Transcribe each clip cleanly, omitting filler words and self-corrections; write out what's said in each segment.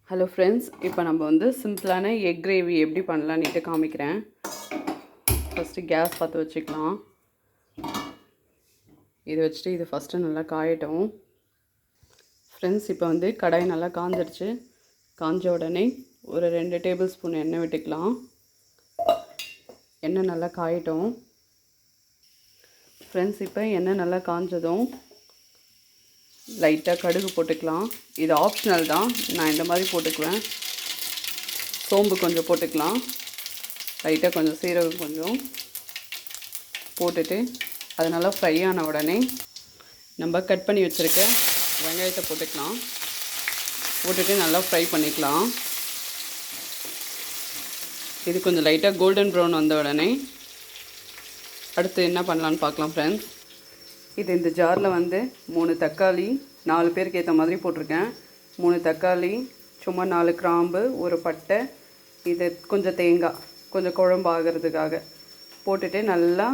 Hello friends, இப்போ நம்ம வந்து சிம்பிளான எக் கிரேவி எப்படி பண்ணலான்ட்டு காமிக்கிறேன். ஃபஸ்ட்டு கேஸ் பார்த்து வச்சுக்கலாம். இதை வச்சுட்டு இது ஃபஸ்ட்டு நல்லா காயட்டும். ஃப்ரெண்ட்ஸ், இப்போ வந்து கடாய் நல்லா காஞ்சிடுச்சு. காஞ்ச உடனே ஒரு 2 டேபிள் ஸ்பூன் எண்ணெய் விட்டுக்கலாம். எண்ணெய் நல்லா காயட்டும். ஃப்ரெண்ட்ஸ், இப்போ எண்ணெய் நல்லா காஞ்சதும் லைட்டாக கடுகு போட்டுக்கலாம். இது ஆப்ஷனல் தான், நான் இந்த மாதிரி போட்டுக்குவேன். சோம்பு கொஞ்சம் போட்டுக்கலாம். லைட்டாக கொஞ்சம் சீரகம் கொஞ்சம் போட்டுட்டு அது நல்லா ஃப்ரை ஆன உடனே நம்ம கட் பண்ணி வச்சுருக்க வெங்காயத்தை போட்டுக்கலாம். போட்டுட்டு நல்லா ஃப்ரை பண்ணிக்கலாம். இது கொஞ்சம் லைட்டாக கோல்டன் ப்ரௌன் வந்த உடனே அடுத்து என்ன பண்ணலான்னு பார்க்கலாம் ஃப்ரெண்ட்ஸ். இது இந்த ஜாரில் வந்து 3 தக்காளி, 4 பேருக்கு ஏற்ற மாதிரி போட்டிருக்கேன். 3 தக்காளி, சும்மா 4 கிராம்பு, ஒரு பட்டை, இது கொஞ்சம் தேங்காய், கொஞ்சம் குழம்பு ஆகிறதுக்காக போட்டுட்டு நல்லா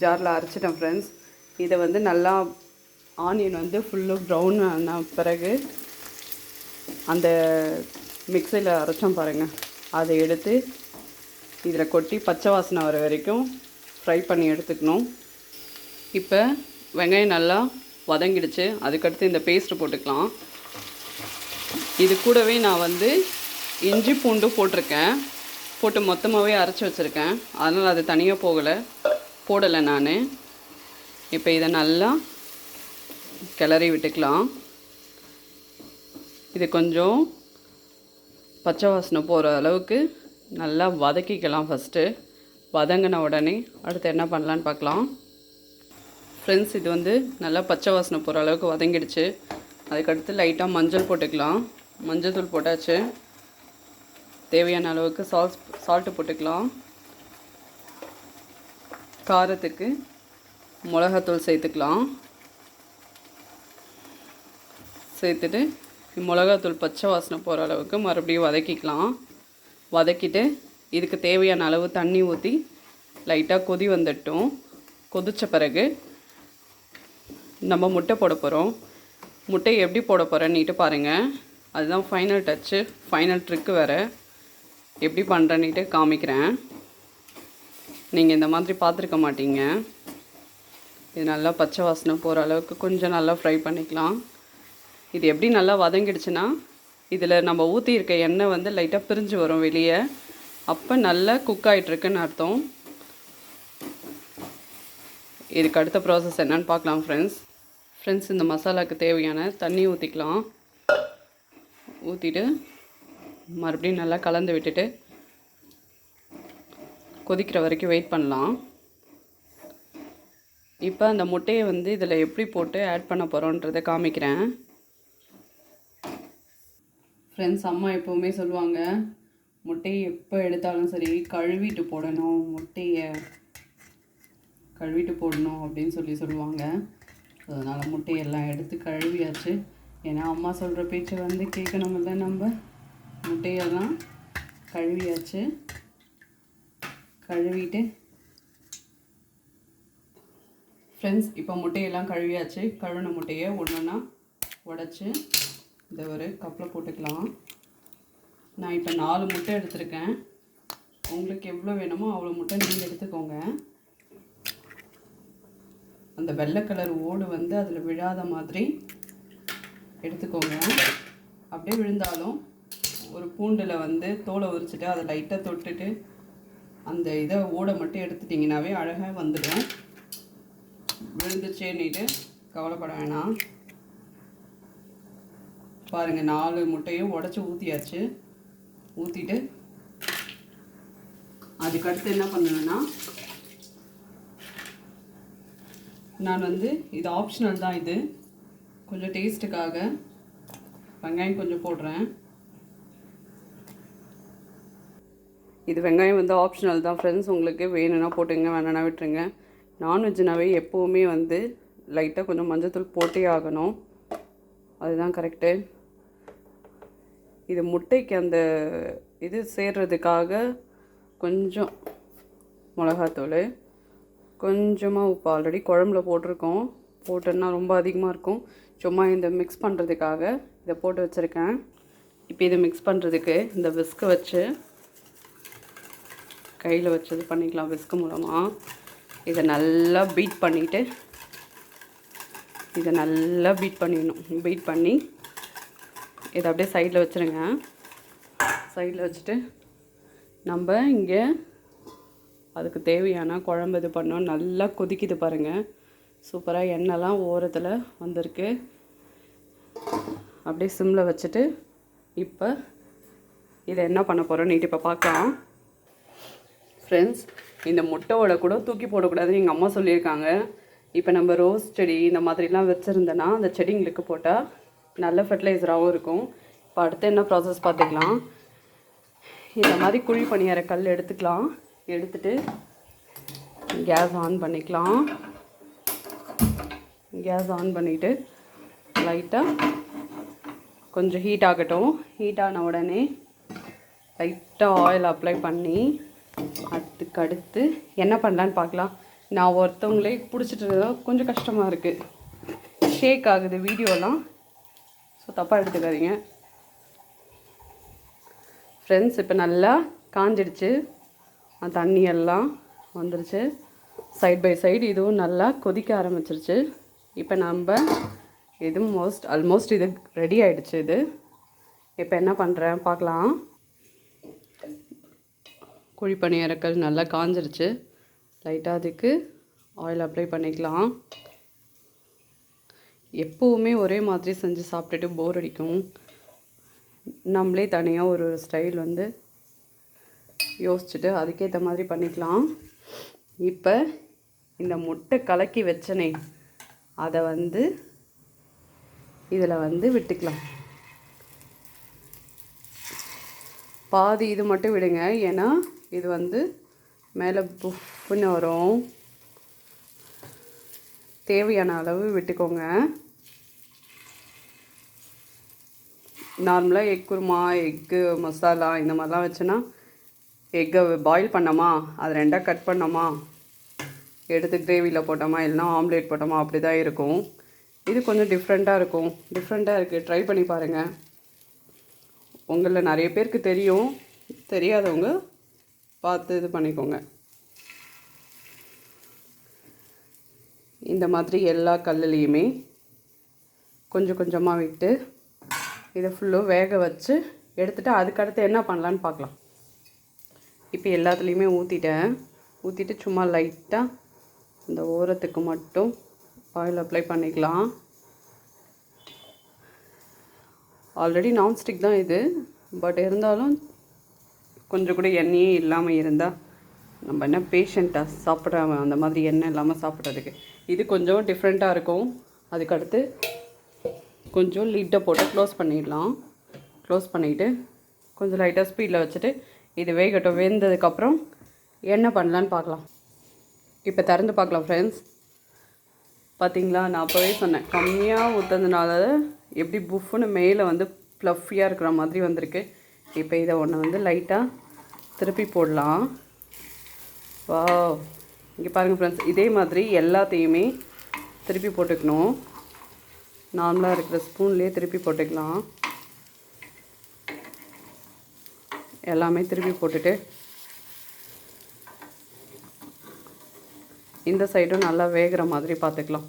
ஜாரில் அரைச்சிட்டேன் ஃப்ரெண்ட்ஸ். இதை வந்து நல்லா ஆனியன் வந்து ஃபுல்லு ப்ரௌன் ஆன பிறகு அந்த மிக்சியில் அரைச்சோம் பாருங்கள், அதை எடுத்து இதில் கொட்டி பச்சை வாசனை வர வரைக்கும் ஃப்ரை பண்ணி எடுத்துக்கணும். இப்போ வெங்காயம் நல்லா வதங்கிடுச்சு. அதுக்கடுத்து இந்த பேஸ்ட்டு போட்டுக்கலாம். இது கூடவே நான் வந்து இஞ்சி பூண்டு போட்டிருக்கேன். போட்டு மொத்தமாகவே அரைச்சி வச்சுருக்கேன். அதனால் அது தனியாக போடலை நான். இப்போ இதை நல்லா கிளறி விட்டுக்கலாம். இது கொஞ்சம் பச்சை வாசனை போகிற அளவுக்கு நல்லா வதக்கிக்கலாம். ஃபஸ்ட்டு வதங்கின உடனே அடுத்து என்ன பண்ணலான்னு பார்க்கலாம். ஃப்ரெண்ட்ஸ், இது வந்து நல்லா பச்சை வாசனை போகிற அளவுக்கு வதங்கிடுச்சு. அதுக்கடுத்து லைட்டாக மஞ்சள் போட்டுக்கலாம். மஞ்சள் தூள் போட்டாச்சு. தேவையான அளவுக்கு சால்ட்டு போட்டுக்கலாம். காரத்துக்கு மிளகாத்தூள் சேர்த்துக்கலாம். சேர்த்துட்டு மிளகாத்தூள் பச்சை வாசனை போகிற அளவுக்கு மறுபடியும் வதக்கிக்கலாம். வதக்கிட்டு இதுக்கு தேவையான அளவு தண்ணி ஊற்றி லைட்டாக கொதி வந்துட்டோம். கொதித்த பிறகு நம்ம முட்டை போட போகிறோம். முட்டையை எப்படி போட போகிறேன்னுட்டு பாருங்கள். அதுதான் ஃபைனல் டச்சு, ஃபைனல் ட்ரிக்கு வேறு. எப்படி பண்ணுறேன்னுட்டு காமிக்கிறேன். நீங்கள் இந்த மாதிரி பார்த்துருக்க மாட்டீங்க. இது நல்லா பச்சை வாசனை போகிற அளவுக்கு கொஞ்சம் நல்லா ஃப்ரை பண்ணிக்கலாம். இது எப்படி நல்லா வதங்கிடுச்சுன்னா இதில் நம்ம ஊற்றியிருக்க எண்ணெய் வந்து லைட்டாக பிரிஞ்சு வரும் வெளியே. அப்போ நல்லா குக் ஆகிட்டுருக்குன்னு அர்த்தம். இதுக்கு அடுத்த ப்ராசஸ் என்னன்னு பார்க்கலாம் ஃப்ரெண்ட்ஸ். இந்த மசாலாவுக்கு தேவையான தண்ணி ஊற்றிக்கலாம். ஊற்றிட்டு மறுபடியும் நல்லா கலந்து விட்டுட்டு கொதிக்கிற வரைக்கும் வெயிட் பண்ணலாம். இப்போ அந்த முட்டையை வந்து இதில் எப்படி போட்டு ஆட் பண்ண போகிறோன்றதை காமிக்கிறேன். ஃப்ரெண்ட்ஸ், அம்மா எப்போவுமே சொல்லுவாங்க, முட்டையை எப்போ எடுத்தாலும் சரி கழுவிட்டு போடணும், முட்டையை கழுவிட்டு போடணும் அப்படின்னு சொல்லுவாங்க. அதனால் முட்டையெல்லாம் எடுத்து கழுவியாச்சு. ஏன்னா அம்மா சொல்கிற பேச்சை வந்து கேட்கணுமில்ல. நம்ம முட்டையெல்லாம் கழுவியாச்சு. கழுவிட்டு ஃப்ரெண்ட்ஸ், இப்போ முட்டையெல்லாம் கழுவியாச்சு. கழுவின முட்டையை ஒன்றுன்னா உடச்சி இதை ஒரு கப்பில் போட்டுக்கலாம். நான் இப்போ 4 முட்டை எடுத்திருக்கேன். உங்களுக்கு எவ்வளோ வேணுமோ அவ்வளோ முட்டை நீங்கள் எடுத்துக்கோங்க. அந்த வெள்ளை கலர் ஓடு வந்து அதில் விழாத மாதிரி எடுத்துக்கோங்க. அப்படியே விழுந்தாலும் ஒரு பூண்டில் வந்து தோலை உரிச்சிட்டு அதை லைட்டாக தொட்டுட்டு அந்த இதை ஓடை மட்டும் எடுத்துட்டிங்கனாவே அழகாக வந்துடும். விழுந்துச்சேன்னுட்டு கவலைப்பட வேணாம். பாருங்கள், 4 முட்டையும் உடச்சி ஊற்றியாச்சு. ஊற்றிட்டு அதுக்கடுத்து என்ன பண்ணுவேன்னா, நான் வந்து இது ஆப்ஷனல் தான். இது கொஞ்சம் டேஸ்ட்டுக்காக வெங்காயம் கொஞ்சம் போடுறேன். இது வெங்காயம் வந்து ஆப்ஷனல் தான் ஃப்ரெண்ட்ஸ். உங்களுக்கு வேணும்னா போட்டுங்க, வேணும்னா விட்டுருங்க. நான்வெஜ்னாவே எப்போவுமே வந்து லைட்டாக கொஞ்சம் மஞ்சத்தூள் போட்டே ஆகணும். அதுதான் கரெக்டு. இது முட்டைக்கு அந்த இது சேர்றதுக்காக கொஞ்சம் மிளகாத்தூள், கொஞ்சமாக உப்பு. ஆல்ரெடி குழம்புல போட்டிருக்கோம். போட்டோன்னா ரொம்ப அதிகமாக இருக்கும். சும்மா இந்த மிக்ஸ் பண்ணுறதுக்காக இதை போட்டு வச்சுருக்கேன். இப்போ இதை மிக்ஸ் பண்ணுறதுக்கு இந்த விஸ்கை வச்சு கையில் வச்சது பண்ணிக்கலாம். விஸ்க் மூலமாக இதை நல்லா பீட் பண்ணிவிட்டு இதை நல்லா பீட் பண்ணிடணும். பீட் பண்ணி இதை அப்படியே சைடில் வச்சுருங்க. சைடில் வச்சுட்டு நம்ம இங்கே அதுக்கு தேவையான குழம்பு இது பண்ணோம். நல்லா கொதிக்குது பாருங்கள். சூப்பராக எண்ணெய்லாம் ஓரத்தில் வந்திருக்கு. அப்படியே சிம்மில் வச்சுட்டு இப்போ இதை என்ன பண்ண போகிறோன்னு இப்போ பார்க்கலாம். ஃப்ரெண்ட்ஸ், இந்த முட்டையோட கூட தூக்கி போடக்கூடாதுன்னு எங்கள் அம்மா சொல்லியிருக்காங்க. இப்போ நம்ம ரோஸ் செடி இந்த மாதிரிலாம் வச்சுருந்தேன்னா அந்த செடிங்களுக்கு போட்டால் நல்ல ஃபெர்டிலைசராகவும் இருக்கும். இப்போ அடுத்து என்ன ப்ராசஸ் பார்த்துக்கலாம். இந்த மாதிரி குழி பணியார கல் எடுத்துக்கலாம். எடுத்துகிட்டு கேஸ் ஆன் பண்ணிக்கலாம். கேஸ் ஆன் பண்ணிவிட்டு லைட்டாக கொஞ்சம் ஹீட் ஆகட்டும். ஹீட் ஆன உடனே லைட்டாக ஆயில் அப்ளை பண்ணி அதுக்கடுத்து என்ன பண்ணலான்னு பார்க்கலாம். நான் ஒருத்தவங்களே பிடிச்சிட்டு கொஞ்சம் கஷ்டமாக இருக்குது. ஷேக் ஆகுது வீடியோலாம். ஸோ தப்பாக எடுத்துக்காதீங்க ஃப்ரெண்ட்ஸ். இப்போ நல்லா காஞ்சிடுச்சு. தண்ணியெல்லாம் வந்துருச்சு. சைட் பை சைடு இதுவும் நல்லா கொதிக்க ஆரம்பிச்சிருச்சு. இப்போ நம்ம இது ஆல்மோஸ்ட் இது ரெடி ஆகிடுச்சு. இது இப்போ என்ன பண்ணுறேன் பார்க்கலாம். குழி பணியாரக்கல் நல்லா காஞ்சிருச்சு. லைட்டாக அதுக்கு ஆயில் அப்ளை பண்ணிக்கலாம். எப்போவுமே ஒரே மாதிரி செஞ்சு சாப்பிட்டுட்டு போர் அடிக்கும். நம்மளே தனியாக ஒரு ஸ்டைல் வந்து யோசிச்சுட்டு அதுக்கேற்ற மாதிரி பண்ணிக்கலாம். இப்போ இந்த முட்டை கலக்கி வச்சனே அதை வந்து இதில் வந்து விட்டுக்கலாம். பாதி இது மட்டும் விடுங்க, ஏன்னா இது வந்து மேலே புஃப்னு வரும். தேவையான அளவு விட்டுக்கோங்க. நார்மலாக எக் குருமா, எக்கு மசாலா இந்த மாதிரிலாம் வச்சுன்னா எக்கை பாயில் பண்ணோமா, அது ரெண்டாக கட் பண்ணோமா, எடுத்து கிரேவியில் போட்டோமா, இல்லைனா ஆம்லேட் போட்டோமா, அப்படி தான் இருக்கும். இது கொஞ்சம் டிஃப்ரெண்ட்டாக இருக்கும். டிஃப்ரெண்ட்டாக இருக்குது. ட்ரை பண்ணி பாருங்கள். உங்களில் நிறைய பேருக்கு தெரியும். தெரியாதவங்க பார்த்து இது பண்ணிக்கோங்க. இந்த மாதிரி எல்லா கல்லுலேயுமே கொஞ்சம் கொஞ்சமாக விட்டு இதை ஃபுல்லும் வேக வச்சு எடுத்துகிட்டு அதுக்கடுத்து என்ன பண்ணலான்னு பார்க்கலாம். இப்போ எல்லாத்துலேயுமே ஊற்றிட்டு சும்மா லைட்டாக இந்த ஓரத்துக்கு மட்டும் ஆயில் அப்ளை பண்ணிக்கலாம். ஆல்ரெடி நான்ஸ்டிக் தான் இது, பட் இருந்தாலும் கொஞ்சம் கூட எண்ணெயே இல்லாமல் இருந்தால் நம்ம என்ன பேஷண்ட்டாக சாப்பிட்ற அந்த மாதிரி எண்ணெய் இல்லாமல் சாப்பிட்றதுக்கு இது கொஞ்சம் டிஃப்ரெண்ட்டாக இருக்கும். அதுக்கடுத்து கொஞ்சம் லிட்டை போட்டு க்ளோஸ் பண்ணிடலாம். க்ளோஸ் பண்ணிவிட்டு கொஞ்சம் லைட்டாக ஸ்பீடில் வச்சுட்டு இது வேகட்டும். வெந்ததுக்கப்புறம் என்ன பண்ணலான்னு பார்க்கலாம். இப்போ திறந்து பார்க்கலாம் ஃப்ரெண்ட்ஸ். பார்த்திங்களா, நான் அப்போவே சொன்னேன் கம்மியாக ஊற்றுறதுனால எப்படி புஃப்னு மேலே வந்து ப்ளஃபியாக இருக்கிற மாதிரி வந்திருக்கு. இப்போ இதை ஒன்று வந்து லைட்டாக திருப்பி போடலாம். வா, இங்கே பாருங்கள் ஃப்ரெண்ட்ஸ், இதே மாதிரி எல்லாத்தையுமே திருப்பி போட்டுக்கணும். நார்மலாக இருக்கிற ஸ்பூன்லேயே திருப்பி போட்டுக்கலாம். எல்லாமே திருப்பி போட்டுட்டு இந்த சைடும் நல்லா வேகிற மாதிரி பார்த்துக்கலாம்.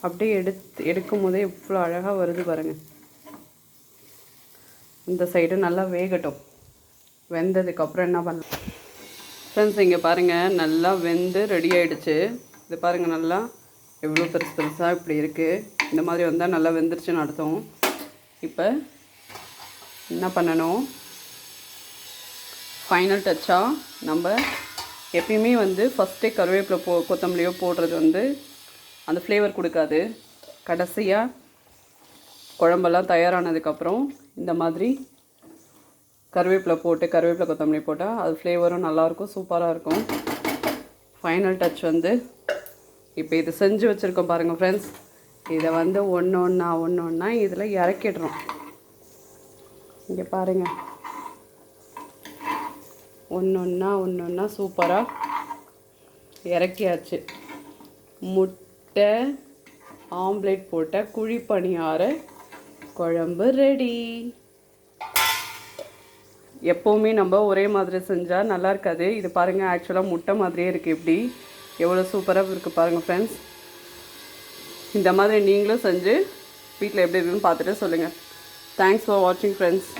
அப்படியே எடுக்கும் போதே இவ்வளோ அழகாக வருது பாருங்கள். இந்த சைடும் நல்லா வேகட்டும். வெந்ததுக்கப்புறம் என்ன பண்ணலாம் ஃப்ரெண்ட்ஸ், இங்கே பாருங்கள் நல்லா வெந்து ரெடி ஆகிடுச்சு. இது பாருங்கள் நல்லா எவ்வளோ பெருசு பெருசாக இப்படி இருக்குது. இந்த மாதிரி வந்தால் நல்லா வெந்துருச்சுன்னு அர்த்தம். இப்போ என்ன பண்ணணும், ஃபைனல் டச்சாக நம்ம எப்பயுமே வந்து ஃபஸ்ட்டே கருவேப்பிலை கொத்தமல்லியோ போடுறது வந்து அந்த ஃப்ளேவர் கொடுக்காது. கடைசியாக குழம்பெல்லாம் தயாரானதுக்கப்புறம் இந்த மாதிரி கருவேப்பிலை கொத்தமல்லி போட்டால் அது ஃப்ளேவரும் நல்லாயிருக்கும், சூப்பராக இருக்கும். ஃபைனல் டச் வந்து இப்போ இது செஞ்சு வச்சுருக்கோம் பாருங்கள் ஃப்ரெண்ட்ஸ். இதை வந்து ஒன்று ஒன்றா இதில் இறக்கிடுறோம். இங்கே பாருங்கள், ஒன்று ஒன்றா சூப்பராக இறக்கியாச்சு. முட்டை ஆம்லேட் போட்ட குழி பணியார குழம்பு ரெடி. எப்போவுமே நம்ம ஒரே மாதிரி செஞ்சால் நல்லா இருக்காது. இது பாருங்கள், ஆக்சுவலாக முட்டை மாதிரியே இருக்குது. இப்படி எவ்வளோ சூப்பராக இருக்குது பாருங்கள் ஃப்ரெண்ட்ஸ். இந்த மாதிரி நீங்களும் செஞ்சு வீட்டில் எப்படி இருக்குன்னு பார்த்துட்டு சொல்லுங்கள். தேங்க்ஸ் ஃபார் வாட்சிங் ஃப்ரெண்ட்ஸ்.